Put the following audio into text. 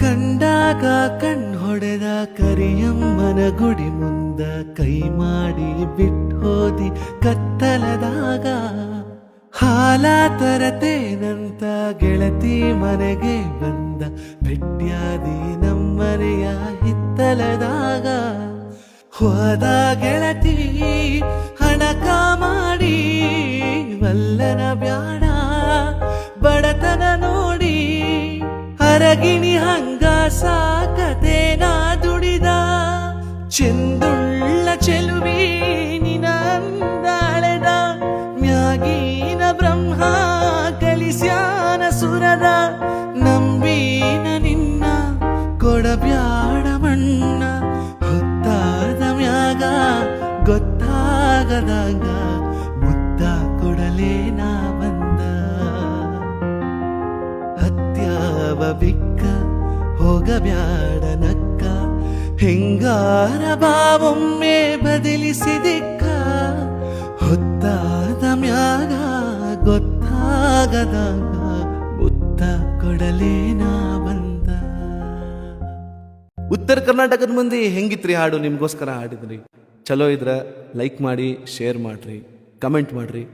ಕಂಡಾಗ ಕಣ್ ಹೊಡೆದ ಕರಿಯಮ್ಮನ ಗುಡಿ ಮುಂದ ಕೈ ಮಾಡಿ ಬಿಟ್ಟೋದಿ ಕತ್ತಲದಾಗ ಹಾಲ ತರತೇನಂತ ಗೆಳತಿ ಮನೆಗೆ ಬಂದ ಭೆಟ್ಯಾದಿ ನಮ್ಮನೆಯ ಹಿತ್ತಲದಾಗ ಹೋದ ಗೆಳತಿ ಹಣಕ ಮಾಡಿ ವಲ್ಲನ ಬ್ಯಾಡ ಬಡತನ ನೋಡಿ ಹರಗಿಣಿ ಹಂಗ ಸಾಕತೇನ ದುಡಿದ ಚೆಂದುಳ್ಳ ಚೆಲುವಿ ನಿನ ಅಂದಾಳೆದ ಮ್ಯಾಗೀನ ಬ್ರಹ್ಮ ಕಲಿಸ್ಯಾನ ಸುರದ ನಂಬೀನ ನಿನ್ನ ಕೊಡಬ್ಯಾಡ ಮಣ್ಣ ಹೊತ್ತಾದ ಮ್ಯಾಗ ಗೊತ್ತಾಗದಾಗ ಮುದ್ದ ಕೊಡಲೇನ ಬಂದ ಹತ್ಯಾವ ಬಿಕ್ಕ ಹೋಗಬ್ಯಾಡ ನಕ್ಕ ಹೆಂಗಾರ ಬಾವೊಮ್ಮೆ ಬದಲಿಸಿದಿಕ್ಕ ಹೊತ್ತಾದ ಮ್ಯಾಗ ಗೊತ್ತಾಗದಾಗ ಮುದ್ದ ಕೊಡಲೇನ ಬಂದ. ಉತ್ತರ ಕರ್ನಾಟಕದ ಮಂದಿ ಹೆಂಗಿತ್ರಿ ಹಾಡು? ನಿಮ್ಗೋಸ್ಕರ ಹಾಡಿದ್ರಿ. ಚಲೋ ಇದ್ರ ಲೈಕ್ ಮಾಡಿ, ಶೇರ್ ಮಾಡ್ರಿ, ಕಮೆಂಟ್ ಮಾಡ್ರಿ.